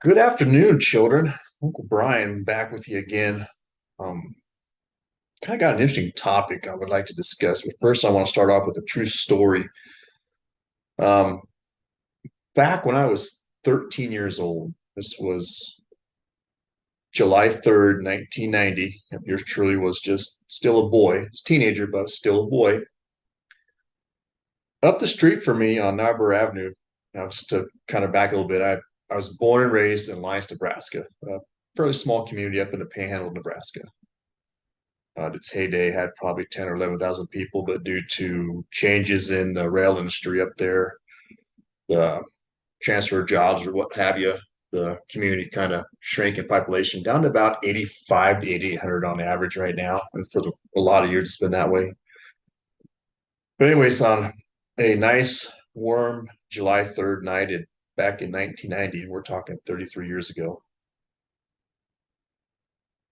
Good afternoon, children. Uncle Brian back with you again. Um, kind of got an interesting topic I would like to discuss. But first, I want to start off with a true story. Um, Back when I was 13 years old, this was July 3rd, 1990. Yours truly was just still a boy, a teenager, but still a boy. Up the street from me on Narborough Avenue, now just to kind of back a little bit, I was born and raised in Lyons, Nebraska, a fairly small community up in the Panhandle of Nebraska. Its heyday had probably 10 or 11,000 people, but due to changes in the rail industry up there, the transfer of jobs or what have you, the community kind of shrank in population down to about 85 to 8,800 on average right now. And for a lot of years, it's been that way. But, anyways, on a nice, warm July 3rd night back in 1990, we're talking 33 years ago,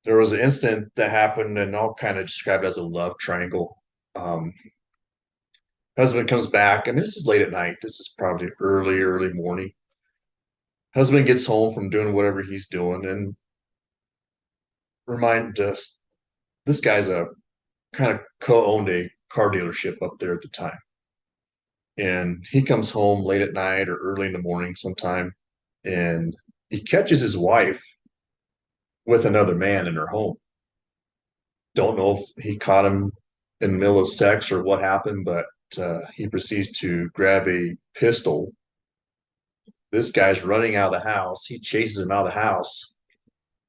there was an incident that happened, and I'll kind of describe it as a love triangle. Um, Husband comes back, and this is late at night. This is probably early morning. Husband gets home from doing whatever he's doing and remind us this guy's a kind of co-owned a car dealership up there at the time. And he comes home late at night or early in the morning sometime, and he catches his wife with another man in her home. Don't know if he caught him in the middle of sex or what happened, but he proceeds to grab a pistol. This guy's running out of the house. He chases him out of the house,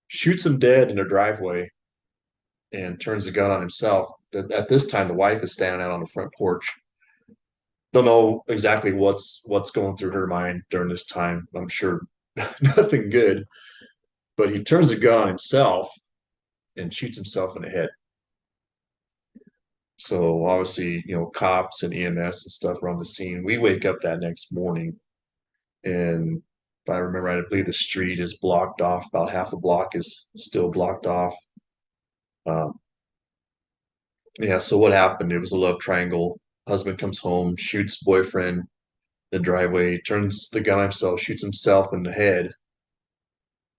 shoots him dead in their driveway, and turns the gun on himself. At this time, the wife is standing out on the front porch. Don't know exactly what's going through her mind during this time. I'm sure nothing good. But he turns the gun on himself and shoots himself in the head. So obviously, cops and EMS and stuff are on the scene. We wake up that next morning, and if I remember right, I believe the street is blocked off. About half a block is still blocked off. Um, yeah, so what happened? It was a love triangle. Husband comes home, shoots boyfriend in the driveway, turns the gun on himself, shoots himself in the head.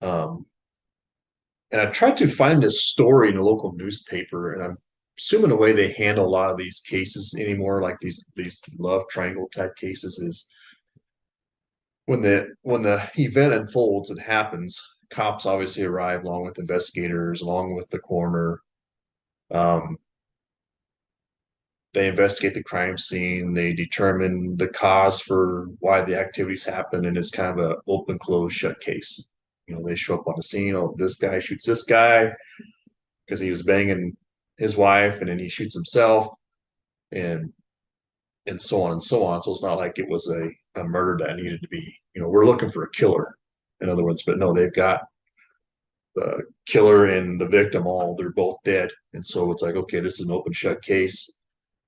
Um, and I tried to find this story in a local newspaper, and I'm assuming the way they handle a lot of these cases anymore, like these love triangle type cases, is when the event unfolds, it happens. Cops obviously arrive along with investigators, along with the coroner. Um, they investigate the crime scene. They determine the cause for why the activities happened, and it's kind of a open, closed, shut case. They show up on the scene. Oh, this guy shoots this guy because he was banging his wife, and then he shoots himself, and so on and so on. So it's not like it was a murder that needed to be. We're looking for a killer, in other words. But no, they've got the killer and the victim they're both dead, and so it's like, okay, this is an open, shut case.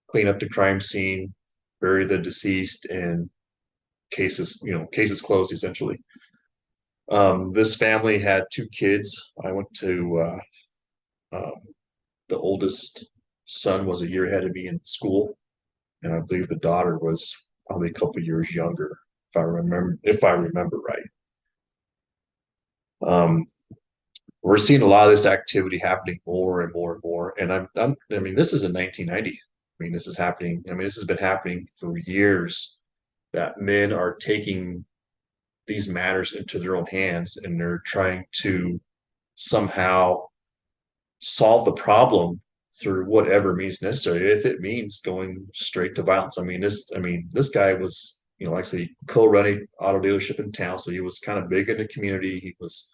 Clean up the crime scene, bury the deceased, and cases closed essentially. This family had two kids. I went to um, the oldest son was a year ahead of me in school, and I believe the daughter was probably a couple of years younger, if I remember right. Um, we're seeing a lot of this activity happening more and more and more. And I mean, this is in 1990. I mean, this is happening. I mean, this has been happening for years that men are taking these matters into their own hands, and they're trying to somehow solve the problem through whatever means necessary. If it means going straight to violence, I mean, this guy was, like I say, co-running auto dealership in town, so he was kind of big in the community. He was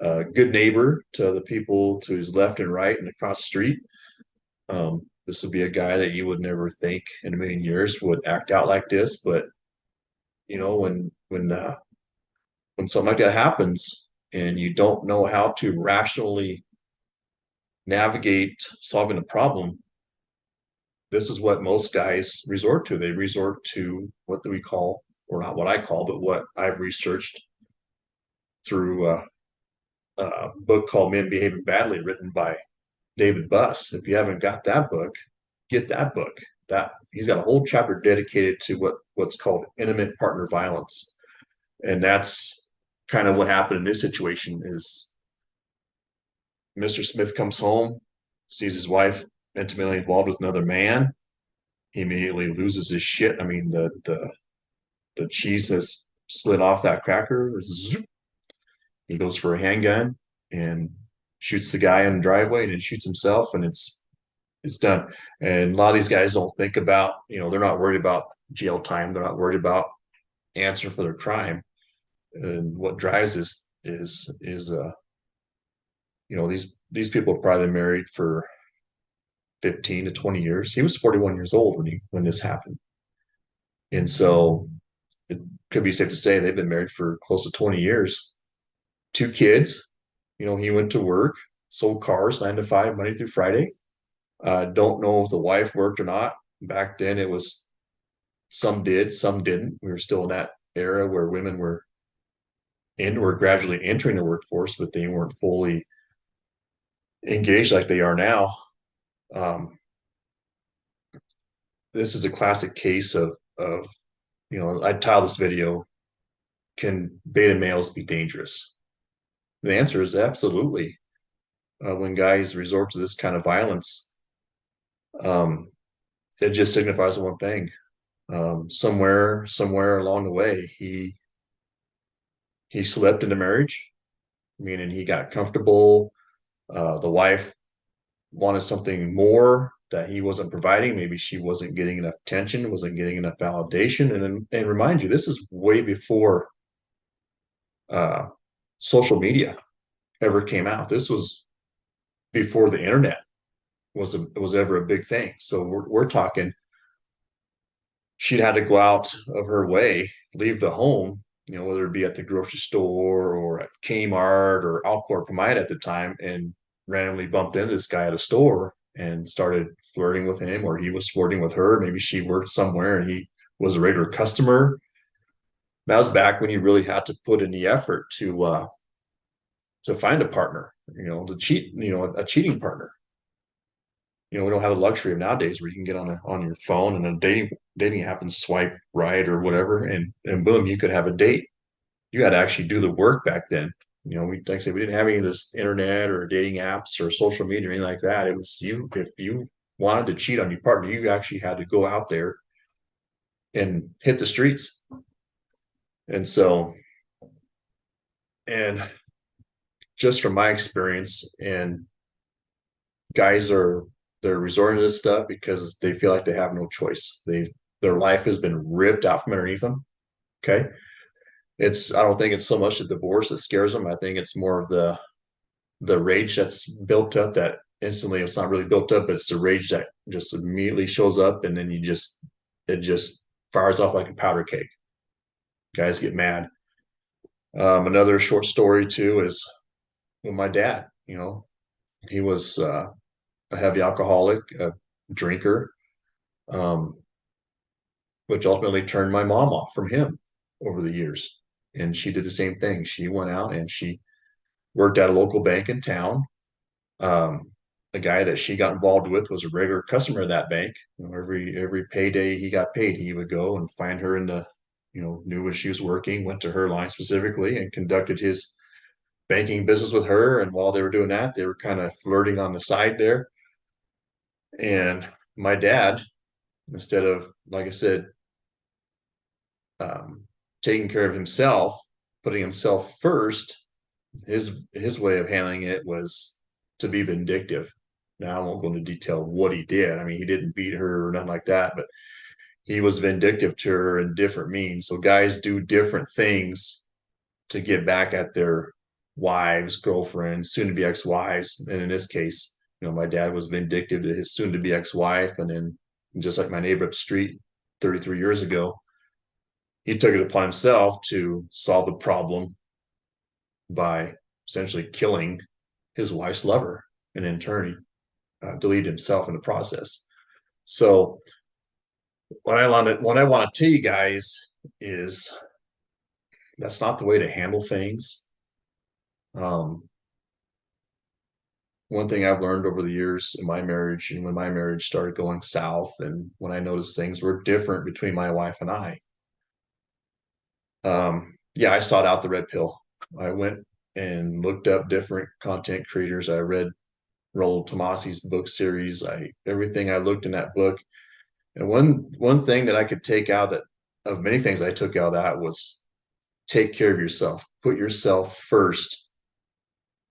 a good neighbor to the people to his left and right and across the street. This would be a guy that you would never think in a million years would act out like this, but when something like that happens and you don't know how to rationally navigate solving a problem, this is what most guys resort to. They resort to what do we call, or not what I call, but what I've researched through a book called Men Behaving Badly, written by David Buss. If you haven't got that book, get that book. That he's got a whole chapter dedicated to what's called intimate partner violence, and that's kind of what happened in this situation is Mr. Smith comes home, sees his wife intimately involved with another man. He immediately loses his shit. I mean, the cheese has slid off that cracker. He goes for a handgun and shoots the guy in the driveway and then shoots himself, and it's done. And a lot of these guys don't think about, they're not worried about jail time. They're not worried about answer for their crime. And what drives this is these people have probably been married for 15 to 20 years. He was 41 years old when this happened. And so it could be safe to say they've been married for close to 20 years. Two kids. He went to work, sold cars 9 to 5, Monday through Friday. Don't know if the wife worked or not. Back then it was some did, some didn't. We were still in that era where women were gradually entering the workforce, but they weren't fully engaged like they are now. Um, this is a classic case of I title this video, can beta males be dangerous? The answer is absolutely. When guys resort to this kind of violence, um, it just signifies one thing. Somewhere along the way, he slipped into marriage, meaning he got comfortable. The wife wanted something more that he wasn't providing. Maybe she wasn't getting enough attention, wasn't getting enough validation. And remind you, this is way before uh, social media ever came out. This was before the internet was ever a big thing. So we're talking she'd had to go out of her way, leave the home, whether it be at the grocery store or at Kmart or Alcor Pomide at the time, and randomly bumped into this guy at a store and started flirting with him, or he was flirting with her. Maybe she worked somewhere and he was a regular customer. That was back when you really had to put in the effort to find a partner, to cheat, a cheating partner. We don't have the luxury of nowadays where you can get on your phone and a dating app and swipe right or whatever, and boom, you could have a date. You had to actually do the work back then. Like I said, we didn't have any of this internet or dating apps or social media or anything like that. It was if you wanted to cheat on your partner, you actually had to go out there and hit the streets. And so, and just from my experience, and guys they're resorting to this stuff because they feel like they have no choice. Their life has been ripped out from underneath them. Okay. I don't think it's so much the divorce that scares them. I think it's more of the rage that's built up that instantly, it's not really built up, but it's the rage that just immediately shows up, and then it just fires off like a powder keg. Guys get mad. Another short story too is with my dad. He was a heavy alcoholic, a drinker, um, which ultimately turned my mom off from him over the years. And she did the same thing. She went out and she worked at a local bank in town. The guy that she got involved with was a regular customer of that bank. Every payday he got paid, he would go and find her in the, knew where she was working, went to her line specifically, and conducted his banking business with her. And while they were doing that, they were kind of flirting on the side there. And my dad, instead of, like I said, taking care of himself, putting himself first, his way of handling it was to be vindictive. Now I won't go into detail what he did. I mean, he didn't beat her or nothing like that, but he was vindictive to her in different means. So guys do different things to get back at their wives, girlfriends, soon to be ex-wives. And in this case, my dad was vindictive to his soon to be ex-wife. And then just like my neighbor up the street 33 years ago, he took it upon himself to solve the problem by essentially killing his wife's lover, and in turn, deleted himself in the process. So what I want to tell you guys is that's not the way to handle things. One thing I've learned over the years in my marriage, and when my marriage started going south, and when I noticed things were different between my wife and I, yeah, I sought out the red pill. I went and looked up different content creators. I read Roland Tomasi's book series. I everything I looked in that book. And one thing that I could take out that of many things I took out of that was take care of yourself. Put yourself first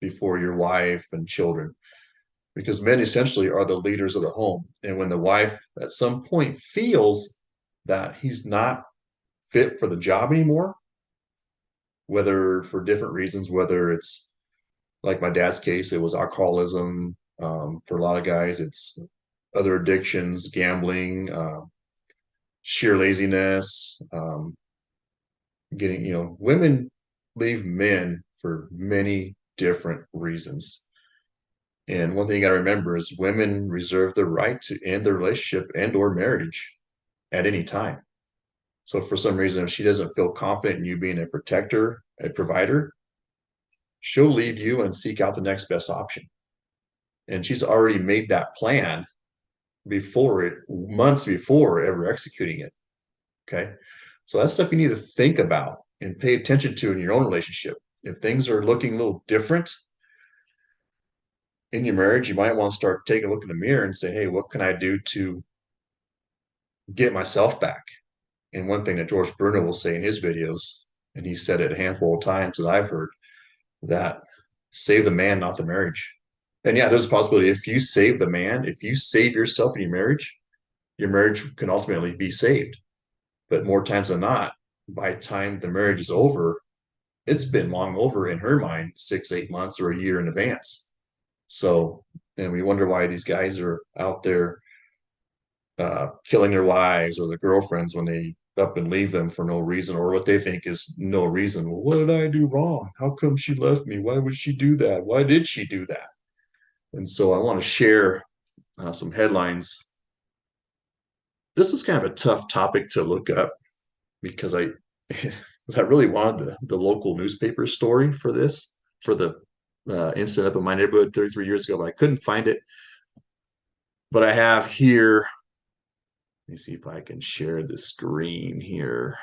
before your wife and children. Because men essentially are the leaders of the home. And when the wife at some point feels that he's not fit for the job anymore, whether for different reasons, whether it's like my dad's case, it was alcoholism. For a lot of guys, it's other addictions, gambling, sheer laziness, women leave men for many different reasons. And one thing you got to remember is women reserve the right to end their relationship and or marriage at any time. So for some reason, if she doesn't feel confident in you being a protector, a provider, she'll leave you and seek out the next best option. And she's already made that plan before it, months before ever executing it. Okay. So that's stuff you need to think about and pay attention to in your own relationship. If things are looking a little different in your marriage, you might want to start taking a look in the mirror and say, hey, what can I do to get myself back? And one thing that George Bruno will say in his videos, and he said it a handful of times that I've heard, that save the man, not the marriage. And yeah, there's a possibility if you save the man, if you save yourself in your marriage can ultimately be saved. But more times than not, by the time the marriage is over, it's been long over in her mind, 6, 8 months or a year in advance. So, and we wonder why these guys are out there killing their wives or their girlfriends when they up and leave them for no reason or what they think is no reason. Well, what did I do wrong? How come she left me? Why would she do that? Why did she do that? And so I want to share some headlines. This was kind of a tough topic to look up because I I really wanted the local newspaper story for this for the incident up in my neighborhood 33 years ago, but I couldn't find it. But I have here. Let me see if I can share the screen here.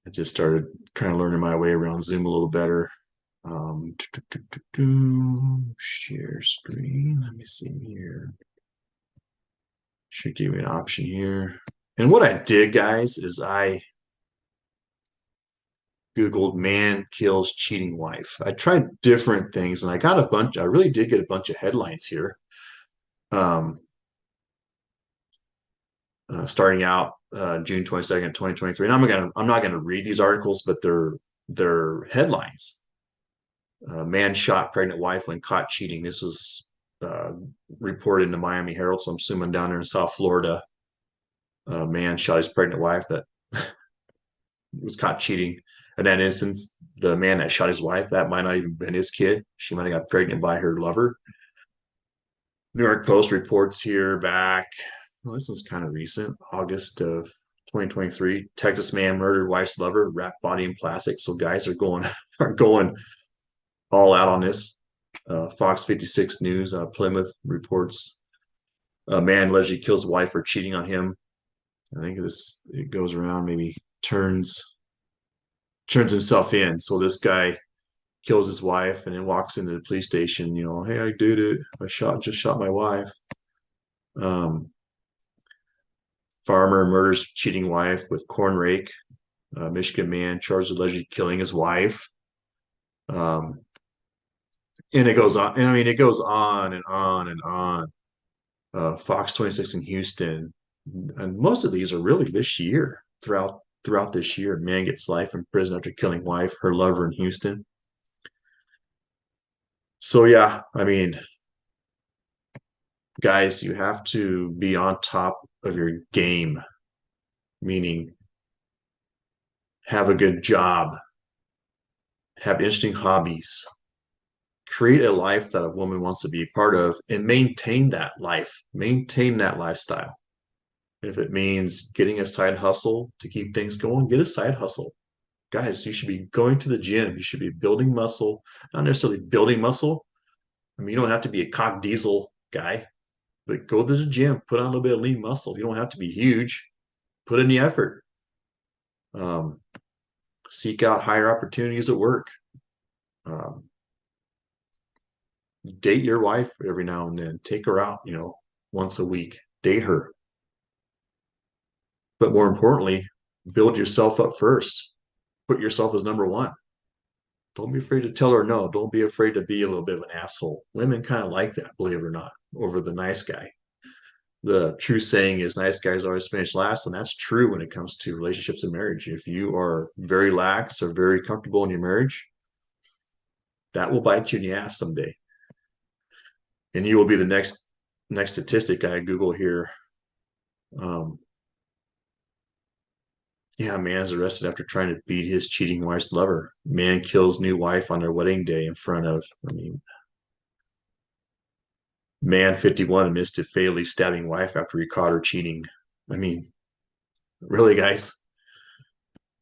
I just started kind of learning my way around Zoom a little better. Um, Share screen. Let me see here. Should give me an option here. And what I did, guys, is I Googled man kills cheating wife. I tried different things and I got a bunch. I really did get a bunch of headlines here. Um, Starting out June 22nd, 2023. And I'm not gonna read these articles, but they're headlines. Man shot pregnant wife when caught cheating. This was reported in the Miami Herald, so I'm assuming down there in South Florida. Man shot his pregnant wife that was caught cheating. In that instance, the man that shot his wife, that might not even been his kid. She might have got pregnant by her lover. New York Post reports here back. Well, this was kind of recent, August of 2023. Texas man murdered wife's lover, wrapped body in plastic. So guys are going are going all out on this. Fox 56 News, Plymouth reports a man allegedly kills wife for cheating on him. I think it goes around, maybe turns himself in. So this guy kills his wife and then walks into the police station. Hey, I did it. Just shot my wife. Um, Farmer murders cheating wife with corn rake. Michigan man charged with allegedly killing his wife. Um, and it goes on. And I mean, it goes on and on and on. Fox 26 in Houston, and most of these are really this year. Throughout this year, man gets life in prison after killing wife, her lover in Houston. So yeah, I mean, guys, you have to be on top of your game, meaning have a good job, have interesting hobbies, create a life that a woman wants to be a part of, and maintain that lifestyle. If it means getting a side hustle to keep things going, get a side hustle. Guys, you should be going to the gym. You should be building muscle, not necessarily building muscle. I mean, you don't have to be a cock diesel guy, but go to the gym, put on a little bit of lean muscle. You don't have to be huge, Put in the effort. Um, Seek out higher opportunities at work. Um, Date your wife every now and then. Take her out, once a week. Date her. But more importantly, build yourself up first. Put yourself as number one. Don't be afraid to tell her no. Don't be afraid to be a little bit of an asshole. Women kind of like that, believe it or not, over the nice guy. The true saying is nice guys always finish last, and that's true when it comes to relationships and marriage. If you are very lax or very comfortable in your marriage, that will bite you in the ass someday, and you will be the next statistic I Google here. Um, yeah, man's arrested after trying to beat his cheating wife's lover. Man kills new wife on their wedding day in front of, man 51 admits to fatally stabbing wife after he caught her cheating. I mean, really, guys,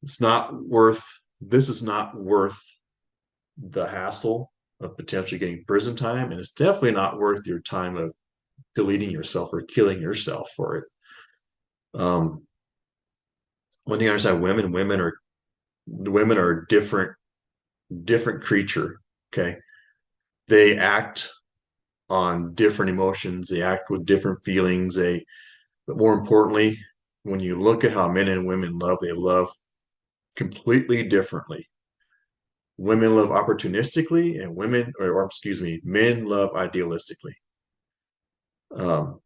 it's not worth, this is not worth the hassle of potentially getting prison time. And it's definitely not worth your time of deleting yourself or killing yourself for it. One thing I understand, women are different creature. Okay. They act on different emotions. They act with different feelings. But more importantly, when you look at how men and women love, they love completely differently. Women love opportunistically, and excuse me, men love idealistically. Um,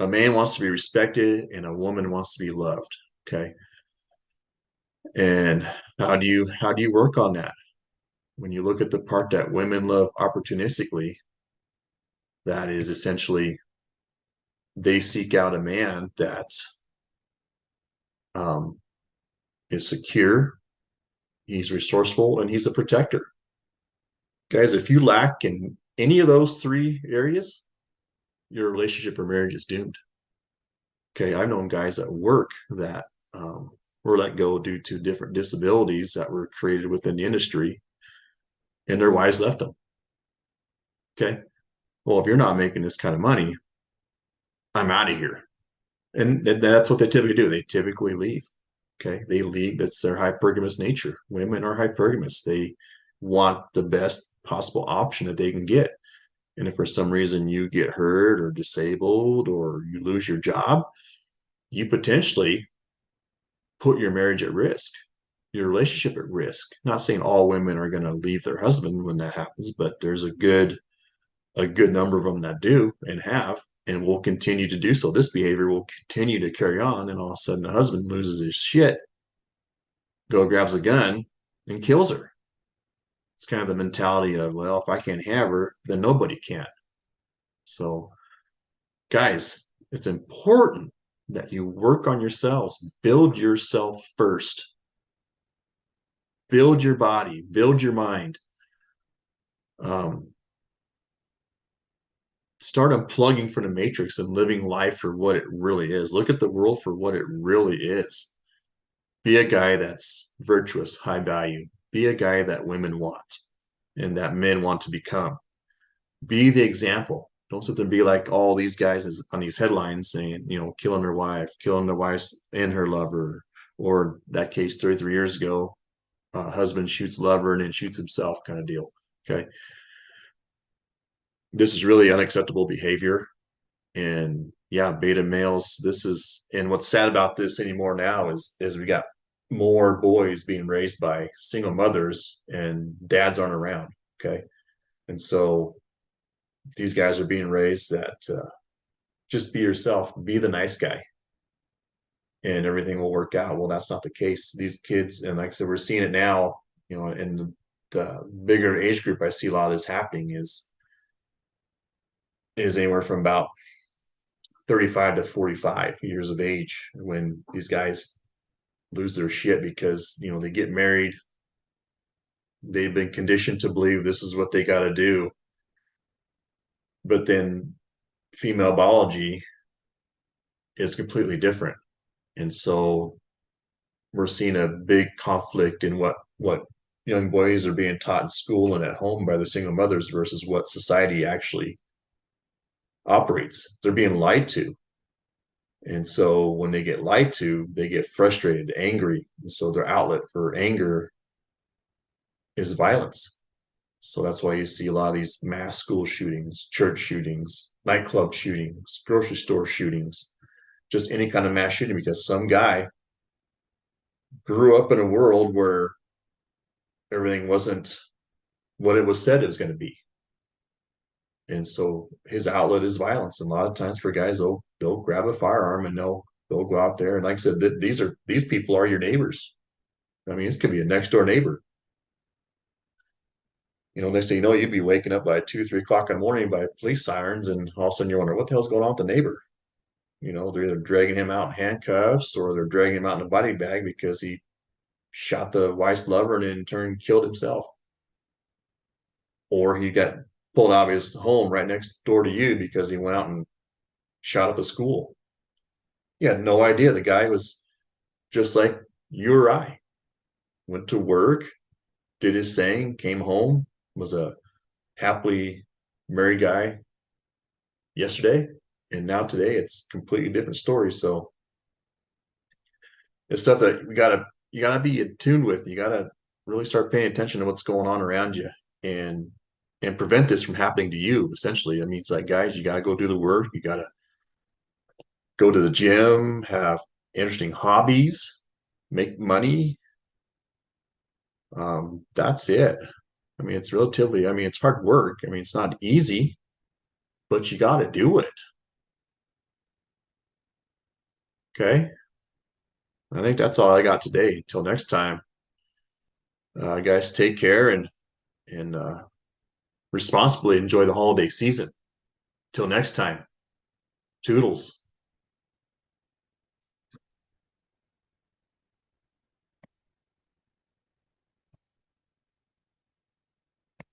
a man wants to be respected, and a woman wants to be loved. Okay, and how do you work on that? When you look at the part that women love opportunistically, that is essentially they seek out a man that um, is secure, he's resourceful, and he's a protector. Guys, if you lack in any of those three areas, your relationship or marriage is doomed. Okay, I've known guys at work that were let go due to different disabilities that were created within the industry, and their wives left them. Okay, well, if you're not making this kind of money, I'm out of here. And that's what they typically do. They typically leave. Okay, they leave. That's their hypergamous nature. Women are hypergamous. They want the best possible option that they can get. And if for some reason you get hurt or disabled or you lose your job, you potentially put your marriage at risk, your relationship at risk. Not saying all women are going to leave their husband when that happens, but there's a good number of them that do and have and will continue to do so. This behavior will continue to carry on, and all of a sudden the husband loses his shit, grabs a gun and kills her. It's kind of the mentality of, well, if I can't have her, then nobody can. So, guys, it's important that you work on yourselves, build yourself first, build your body, build your mind. Start unplugging from the matrix and living life for what it really is. Look at the world for what it really is. Be a guy that's virtuous, high value. Be a guy that women want and that men want to become. Be the example. Don't sit there and be like all these guys on these headlines saying, killing their wife and her lover, or that case 33 years ago, husband shoots lover and then shoots himself kind of deal. Okay. This is really unacceptable behavior. And yeah, beta males, and what's sad about this anymore now is we got more boys being raised by single mothers and dads aren't around. Okay. And so these guys are being raised that just be yourself, be the nice guy, and everything will work out. Well, that's not the case. These kids, and like I said, we're seeing it now, in the bigger age group. I see a lot of this happening is anywhere from about 35 to 45 years of age when these guys lose their shit because they get married, they've been conditioned to believe this is what they got to do, but then female biology is completely different. And so we're seeing a big conflict in what young boys are being taught in school and at home by their single mothers versus what society actually operates. They're being lied to. And so when they get lied to, they get frustrated, angry. And so their outlet for anger is violence. So that's why you see a lot of these mass school shootings, church shootings, nightclub shootings, grocery store shootings, just any kind of mass shooting because some guy grew up in a world where everything wasn't what it was said it was going to be. And so his outlet is violence. And a lot of times for guys, they'll grab a firearm and they'll go out there. And like I said, these people are your neighbors. I mean, this could be a next door neighbor. Next thing you know, you'd be waking up by 2, 3 o'clock in the morning by police sirens, and all of a sudden you're wondering what the hell's going on with the neighbor. They're either dragging him out in handcuffs or they're dragging him out in a body bag because he shot the wife's lover and in turn killed himself. Or he got pulled out of his home right next door to you because he went out and shot up a school. You had no idea. The guy was just like you or I. Went to work, did his thing, came home, was a happily married guy yesterday, and now today it's a completely different story. So it's stuff that you gotta be attuned with. You gotta really start paying attention to what's going on around you and and prevent this from happening to you. Essentially, I mean, it's like guys, you gotta go do the work. You gotta go to the gym, have interesting hobbies, make money. That's it. I mean, it's relatively. I mean, it's hard work. I mean, it's not easy, but you got to do it. Okay. I think that's all I got today. Till next time, guys, take care and responsibly enjoy the holiday season. Till next time, toodles.